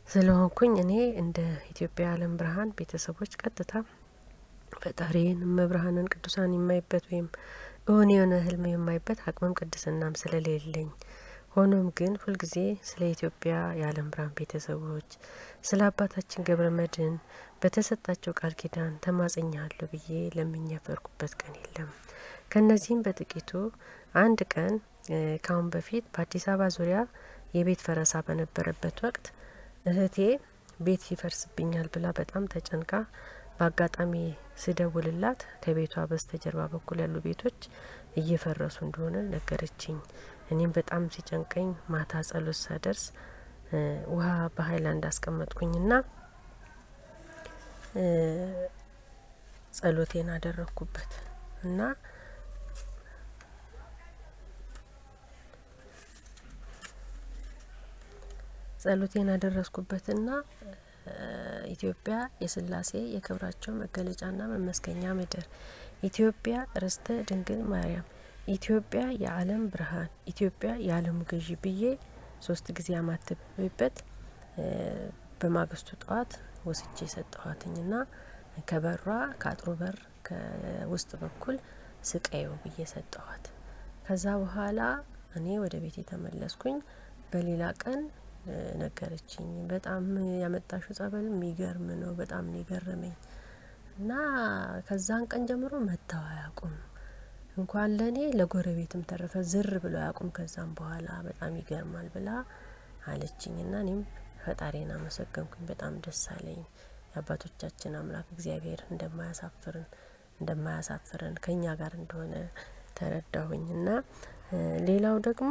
ስለሆንኩኝ እኔ እንደ ኢትዮጵያ ዓለም ብርሃን ቤተሰቦች ቀጥታ ፈጣሪን መብርሃንን ቅዱሳን የማይበት ወይም እውን የሆነ ህልም የማይበት አቅምም ቅድስናም ስለሌለኝ፣ ሆኖም ግን ሁልጊዜ ስለ ኢትዮጵያ የዓለም ብርሃን ቤተሰቦች ስለ አባታችን ገብረ መድኅን በተሰጣቸው ቃል ኪዳን ተማጽኛለሁ ብዬ ለምኜ ያፈርኩበት ቀን የለም። ከነዚህም በጥቂቱ አንድ ቀን ካሁን በፊት በአዲስ አበባ ዙሪያ የቤት ፈረሳ በነበረበት ወቅት እህቴ ቤት ይፈርስብኛል ብላ በጣም ተጨንቃ በአጋጣሚ ስደውልላት ከቤቷ በስተጀርባ በኩል ያሉ ቤቶች እየፈረሱ እንደሆነ ነገረችኝ። እኔም በጣም ሲጨንቀኝ ማታ ጸሎት ሳደርስ ውሃ በሀይላንድ አስቀመጥኩኝና ጸሎቴን አደረኩበት እና ጸሎቴን አደረስኩበትና ኢትዮጵያ የሥላሴ የክብራቸው መገለጫና መመስገኛ ምድር፣ ኢትዮጵያ ርስተ ድንግል ማርያም፣ ኢትዮጵያ የዓለም ብርሃን፣ ኢትዮጵያ የዓለሙ ገዢ ብዬ 3 ጊዜ አማትቤበት በማግስቱ ጠዋት ወስጄ ሰጠኋትኝና ከበሯ ከአጥሩ በር ከውስጥ በኩል ስቀየው ብዬ ሰጠኋት። ከዛ በኋላ እኔ ወደ ቤት የተመለስኩኝ። በሌላ ቀን ነገረችኝ። በጣም ያመጣሽው ጸበል የሚገርም ነው፣ በጣም ነው የገረመኝ እና ከዛን ቀን ጀምሮ መተው አያውቁም። እንኳን ለኔ ለጎረቤትም ተረፈ፣ ዝር ብለው አያውቁም። ከዛም በኋላ በጣም ይገርማል ብላ አለችኝና እኔም ፈጣሪን አመሰገንኩኝ። በጣም ደስ አለኝ። የአባቶቻችን አምላክ እግዚአብሔር እንደማያሳፍረን ከኛ ጋር እንደሆነ ተረዳሁኝና ሌላው ደግሞ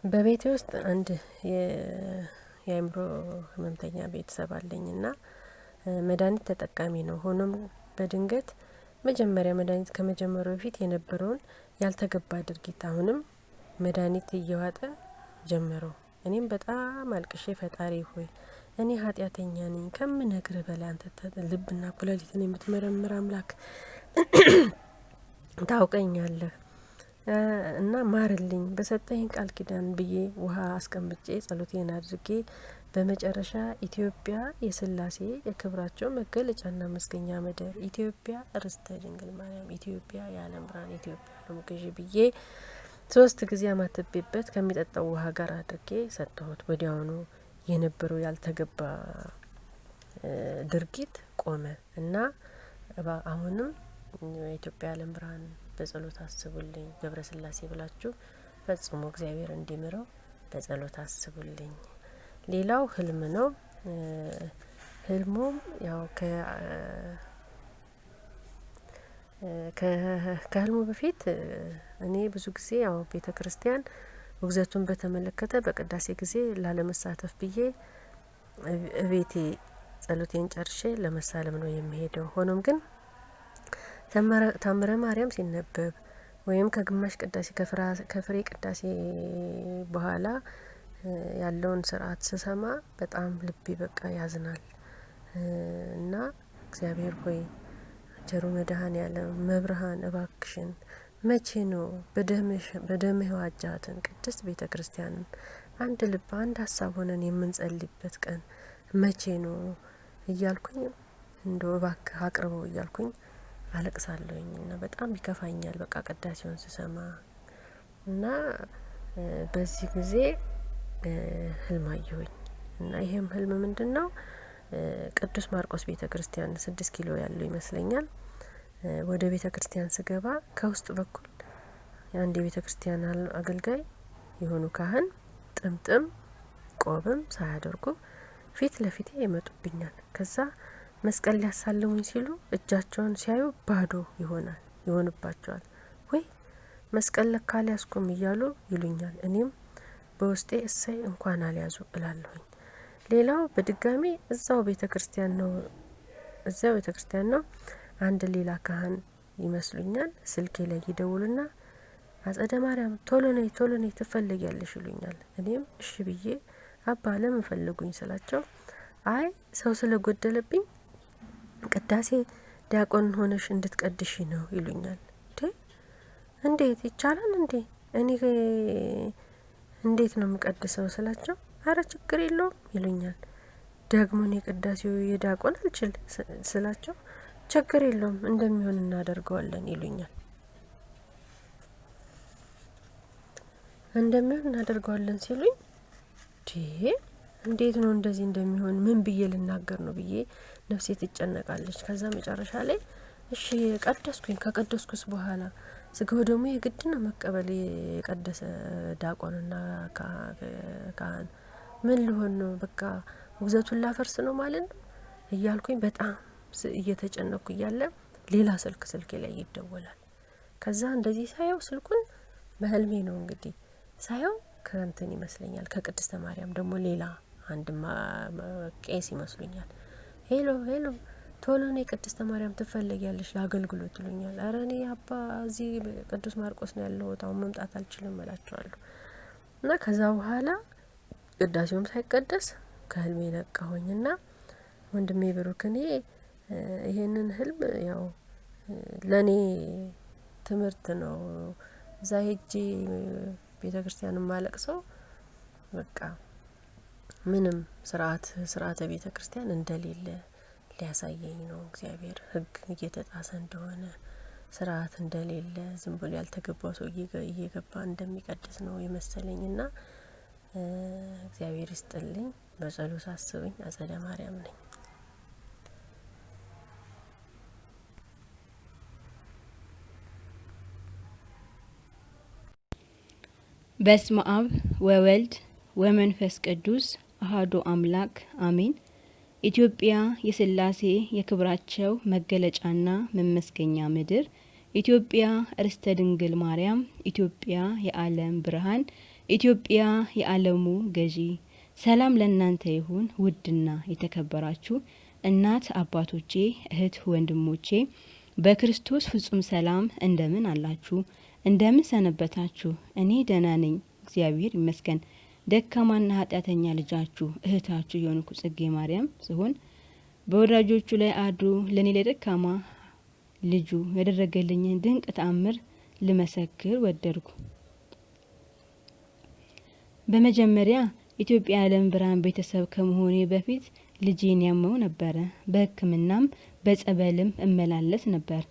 በቤቴ ውስጥ አንድ የአእምሮ ህመምተኛ ቤተሰብ አለኝና መድኃኒት ተጠቃሚ ነው። ሆኖም በድንገት መጀመሪያ መድኃኒት ከመጀመሩ በፊት የነበረውን ያልተገባ ድርጊት አሁንም መድኃኒት እየዋጠ ጀመረው። እኔም በጣም አልቅሼ ፈጣሪ ሆይ እኔ ኃጢአተኛ ነኝ፣ ከምነግርህ በላይ አንተ ልብና ኩላሊትን የምትመረምር አምላክ ታውቀኛለህ እና ማርልኝ በሰጠኝ ቃል ኪዳን ብዬ ውሃ አስቀምጬ ጸሎቴን አድርጌ በመጨረሻ ኢትዮጵያ የሥላሴ የክብራቸው መገለጫና መስገኛ ምድር፣ ኢትዮጵያ ርስተ ድንግል ማርያም፣ ኢትዮጵያ የዓለም ብርሃን፣ ኢትዮጵያ የዓለሙ ገዢ ብዬ 3 ጊዜ አማትቤበት ከሚጠጣው ውሃ ጋር አድርጌ ሰጠሁት። ወዲያውኑ የነበረው ያልተገባ ድርጊት ቆመ እና አሁንም የኢትዮጵያ የዓለም ብርሃን በጸሎት አስቡልኝ፣ ገብረ ሥላሴ ብላችሁ ፈጽሞ እግዚአብሔር እንዲምረው በጸሎት አስቡልኝ። ሌላው ህልም ነው። ህልሙም ያው ከህልሙ በፊት እኔ ብዙ ጊዜ ያው ቤተ ክርስቲያን ውግዘቱን በተመለከተ በቅዳሴ ጊዜ ላለመሳተፍ ብዬ እቤቴ ጸሎቴን ጨርሼ ለመሳለም ነው የሚሄደው። ሆኖም ግን ታምረ ማርያም ሲነበብ ወይም ከግማሽ ቅዳሴ ከፍሬ ቅዳሴ በኋላ ያለውን ስርዓት ስሰማ በጣም ልቤ በቃ ያዝናል እና እግዚአብሔር ሆይ ቸሩ መድኃኔዓለም መብርሃን እባክሽን መቼ ነው በደምህ ዋጃትን ቅድስት ቤተ ክርስቲያንን አንድ ልብ አንድ ሀሳብ ሆነን የምንጸልይበት ቀን መቼ ነው እያልኩኝ እንደው እባክህ አቅርበው እያልኩኝ አለቅሳለሁኝ እና በጣም ይከፋኛል በቃ ቅዳሴውን ስሰማ እና በዚህ ጊዜ ህልም አየሁኝ እና ይሄም ህልም ምንድነው? ቅዱስ ማርቆስ ቤተ ክርስቲያን 6 ኪሎ ያለው ይመስለኛል። ወደ ቤተ ክርስቲያን ስገባ ከውስጥ በኩል የአንድ የቤተ ክርስቲያን አገልጋይ የሆኑ ካህን ጥምጥም ቆብም ሳያደርጉ ፊት ለፊቴ ይመጡብኛል። ከዛ መስቀል ሊያሳልሙኝ ሲሉ እጃቸውን ሲያዩ ባዶ ይሆንባቸዋል። ወይ መስቀል ለካ ሊያስቆም እያሉ ይሉኛል። እኔም በውስጤ እሰይ እንኳን አልያዙ እላለሁኝ። ሌላው በድጋሚ እዛው ቤተክርስቲያን ነው አንድ ሌላ ካህን ይመስሉኛል። ስልኬ ላይ ይደውሉና አጸደ ማርያም ቶሎ ነይ ትፈልጊያለሽ ይሉኛል። እኔም እሺ ብዬ አባ ለምን ፈለጉኝ ስላቸው አይ ሰው ስለጎደለብኝ ቅዳሴ ዲያቆን ሆነሽ እንድትቀድሺ ነው ይሉኛል። እንዴት ይቻላል እንዴ? እኔ እንዴት ነው የምቀድሰው ስላቸው አረ ችግር የለውም ይሉኛል። ደግሞ እኔ ቅዳሴው የዲያቆን አልችል ስላቸው ችግር የለውም እንደሚሆን እናደርገዋለን ይሉኛል። ሲሉኝ እንዴት ነው እንደዚህ እንደሚሆን ምን ብዬ ልናገር ነው ብዬ ነፍሴ ትጨነቃለች። ከዛ መጨረሻ ላይ እሺ ቀደስኩኝ። ከቀደስኩስ በኋላ ስጋው ደግሞ የግድ ነው መቀበል የቀደሰ ዲያቆንና ካህን ምን ሊሆን ነው? በቃ ውግዘቱን ላፈርስ ነው ማለት ነው እያልኩኝ በጣም እየተጨነኩ እያለ ሌላ ስልኬ ላይ ይደወላል። ከዛ እንደዚህ ሳየው ስልኩን በህልሜ ነው እንግዲህ ሳየው ከእንትን ይመስለኛል ከቅድስተ ማርያም ደግሞ ሌላ አንድ ቄስ ይመስሉኛል። ሄሎ ቶሎ ነይ ቅድስተ ማርያም ትፈልጊያለሽ ለአገልግሎት ይሉኛል። አረ እኔ አባ እዚህ ቅዱስ ማርቆስ ነው ያለሁት አሁን መምጣት አልችልም እላቸዋለሁ። እና ከዛ በኋላ ቅዳሴውም ሳይቀደስ ከህልሜ ነቃሁኝና ወንድሜ ብሩክ እኔ ይሄንን ህልም ያው ለኔ ትምህርት ነው። እዛ ሄጄ ቤተ ክርስቲያን ማለቅሰው በቃ ምንም ስርዓተ ቤተ ክርስቲያን እንደሌለ ሊያሳየኝ ነው። እግዚአብሔር ህግ እየተጣሰ እንደሆነ ስርዓት እንደሌለ ዝም ብሎ ያልተገባው ሰው እየገባ እንደሚቀድስ ነው የመሰለኝና እግዚአብሔር ይስጥልኝ። በጸሎት አስቡኝ። አጸደ ማርያም ነኝ። በስመ አብ ወወልድ ወመንፈስ ቅዱስ አሐዱ አምላክ አሜን። ኢትዮጵያ የሥላሴ የክብራቸው መገለጫና መመስገኛ ምድር፣ ኢትዮጵያ ርስተ ድንግል ማርያም፣ ኢትዮጵያ የዓለም ብርሃን፣ ኢትዮጵያ የዓለሙ ገዢ። ሰላም ለእናንተ ይሁን። ውድና የተከበራችሁ እናት አባቶቼ፣ እህት ወንድሞቼ በክርስቶስ ፍጹም ሰላም እንደምን አላችሁ? እንደምን ሰነበታችሁ? እኔ ደህና ነኝ፣ እግዚአብሔር ይመስገን። ደካማና ኃጢአተኛ ልጃችሁ እህታችሁ የሆንኩ ጽጌ ማርያም ሲሆን በወዳጆቹ ላይ አድሮ ለኔ ለደካማ ልጁ ያደረገልኝን ድንቅ ተአምር ልመሰክር ወደድኩ። በመጀመሪያ ኢትዮጵያ የዓለም ብርሃን ቤተሰብ ከመሆኔ በፊት ልጄን ያመው ነበረ። በሕክምናም በጸበልም እመላለስ ነበር።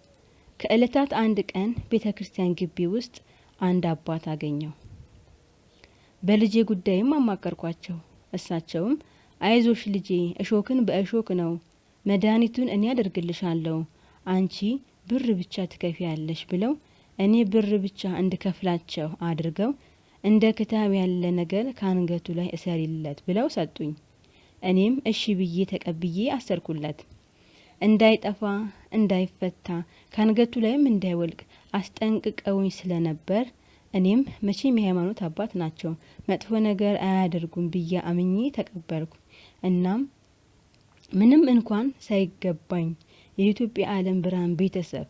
ከእለታት አንድ ቀን ቤተ ክርስቲያን ግቢ ውስጥ አንድ አባት አገኘው። በልጄ ጉዳይም አማከርኳቸው። እሳቸውም አይዞሽ ልጄ፣ እሾክን በእሾክ ነው፣ መድኃኒቱን እኔ አደርግልሻለሁ፣ አንቺ ብር ብቻ ትከፍያለሽ ብለው እኔ ብር ብቻ እንድከፍላቸው አድርገው እንደ ክታብ ያለ ነገር ከአንገቱ ላይ እሰሪለት ብለው ሰጡኝ። እኔም እሺ ብዬ ተቀብዬ አሰርኩለት። እንዳይጠፋ እንዳይፈታ ካንገቱ ላይም እንዳይወልቅ አስጠንቅቀውኝ ስለነበር እኔም መቼም የሃይማኖት አባት ናቸው መጥፎ ነገር አያደርጉም ብዬ አምኜ ተቀበልኩ። እናም ምንም እንኳን ሳይገባኝ የኢትዮጵያ ዓለም ብርሃን ቤተሰብ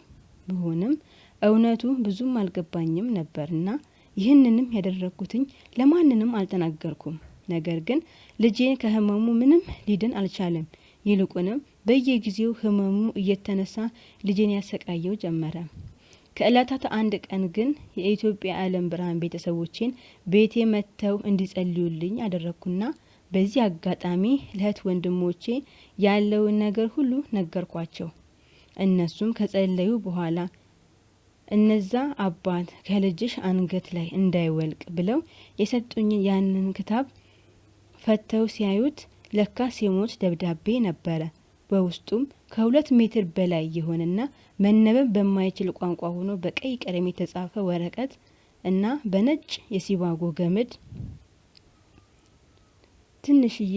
ብሆንም እውነቱ ብዙም አልገባኝም ነበርና ይህንንም ያደረኩትኝ ለማንንም አልተናገርኩም። ነገር ግን ልጄን ከህመሙ ምንም ሊድን አልቻለም። ይልቁንም በየጊዜው ህመሙ እየተነሳ ልጄን ያሰቃየው ጀመረ። ከእለታት አንድ ቀን ግን የኢትዮጵያ ዓለም ብርሃን ቤተሰቦቼን ቤቴ መጥተው እንዲጸልዩልኝ አደረኩና በዚህ አጋጣሚ ለእህት ወንድሞቼ ያለውን ነገር ሁሉ ነገርኳቸው። እነሱም ከጸለዩ በኋላ እነዛ አባት ከልጅሽ አንገት ላይ እንዳይወልቅ ብለው የሰጡኝን ያንን ክታብ ፈተው ሲያዩት ለካስ የሞት ደብዳቤ ነበረ። በውስጡም ከ2 ሜትር በላይ የሆነና መነበብ በማይችል ቋንቋ ሆኖ በቀይ ቀለም የተጻፈ ወረቀት እና በነጭ የሲባጎ ገመድ ትንሽዬ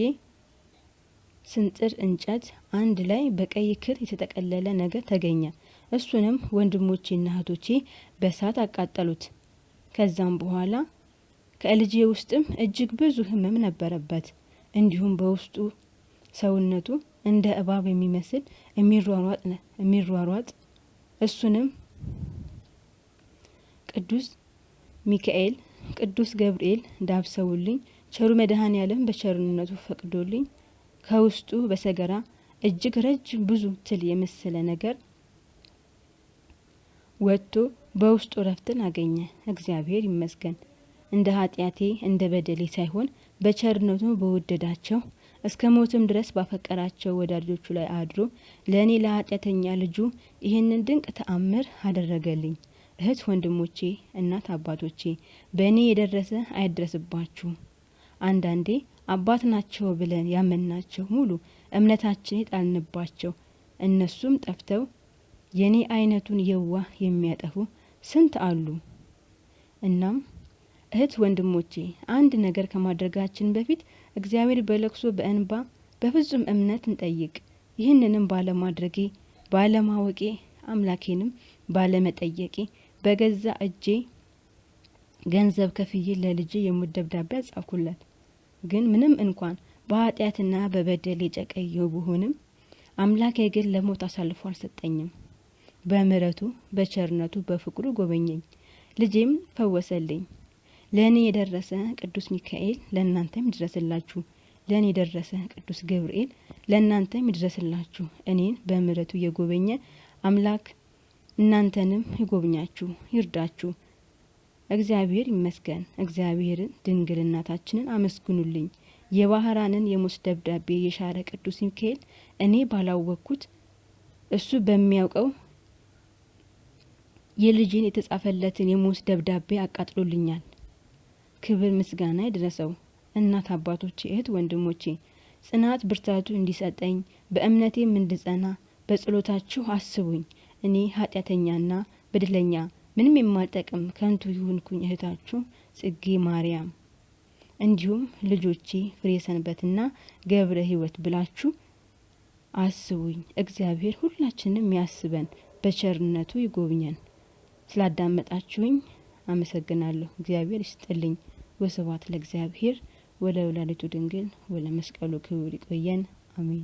ስንጥር እንጨት አንድ ላይ በቀይ ክር የተጠቀለለ ነገር ተገኘ። እሱንም ወንድሞቼና እህቶቼ በሳት አቃጠሉት። ከዛም በኋላ ከልጄ ውስጥም እጅግ ብዙ ህመም ነበረበት። እንዲሁም በውስጡ ሰውነቱ እንደ እባብ የሚመስል የሚሯሯጥ እሱንም ቅዱስ ሚካኤል ቅዱስ ገብርኤል ዳብሰውልኝ ቸሩ መድኃኔዓለም በቸርነቱ ፈቅዶልኝ ከውስጡ በሰገራ እጅግ ረጅም ብዙ ትል የመሰለ ነገር ወጥቶ በውስጡ ረፍትን አገኘ። እግዚአብሔር ይመስገን። እንደ ኃጢአቴ እንደ በደሌ ሳይሆን በቸርነቱ በወደዳቸው እስከ ሞትም ድረስ ባፈቀራቸው ወዳጆቹ ላይ አድሮ ለእኔ ለኃጢአተኛ ልጁ ይህንን ድንቅ ተአምር አደረገልኝ። እህት ወንድሞቼ፣ እናት አባቶቼ በእኔ የደረሰ አይድረስባችሁ። አንዳንዴ አባት ናቸው ብለን ያመናቸው ሙሉ እምነታችን የጣልንባቸው እነሱም ጠፍተው የኔ አይነቱን የዋህ የሚያጠፉ ስንት አሉ። እናም እህት ወንድሞቼ አንድ ነገር ከማድረጋችን በፊት እግዚአብሔር በለቅሶ በእንባ በፍጹም እምነት እንጠይቅ። ይህንንም ባለማድረጌ ባለማወቄ አምላኬንም ባለመጠየቄ በገዛ እጄ ገንዘብ ከፍዬ ለልጄ የሞት ደብዳቤ አጻፍኩለት። ግን ምንም እንኳን በኃጢአትና በበደል የጨቀየው ብሆንም አምላኬ ግን ለሞት አሳልፎ አልሰጠኝም። በምህረቱ በቸርነቱ በፍቅሩ ጎበኘኝ፣ ልጄም ፈወሰልኝ። ለእኔ የደረሰ ቅዱስ ሚካኤል ለእናንተም ይድረስላችሁ። ለእኔ የደረሰ ቅዱስ ገብርኤል ለእናንተም ይድረስላችሁ። እኔን በምህረቱ የጎበኘ አምላክ እናንተንም ይጎብኛችሁ፣ ይርዳችሁ። እግዚአብሔር ይመስገን። እግዚአብሔርን ድንግል እናታችንን አመስግኑልኝ። የባህራንን የሞት ደብዳቤ የሻረ ቅዱስ ሚካኤል እኔ ባላወቅኩት እሱ በሚያውቀው የልጄን የተጻፈለትን የሞት ደብዳቤ አቃጥሎልኛል። ክብር ምስጋና ይድረሰው። እናት አባቶቼ፣ እህት ወንድሞቼ ጽናት ብርታቱ እንዲሰጠኝ በእምነቴም እንድጸና በጸሎታችሁ አስቡኝ። እኔ ኃጢአተኛና በደለኛ ምንም የማልጠቅም ከንቱ ይሁንኩኝ እህታችሁ ጽጌ ማርያም። እንዲሁም ልጆቼ ፍሬ ሰንበትና ገብረ ሕይወት ብላችሁ አስቡኝ። እግዚአብሔር ሁላችንም ያስበን፣ በቸርነቱ ይጎብኘን። ስላዳመጣችሁኝ አመሰግናለሁ። እግዚአብሔር ይስጥልኝ። ወስብሐት ለእግዚአብሔር ወለወላዲቱ ድንግል ወለመስቀሉ ክቡር። ይቆየን። አሜን።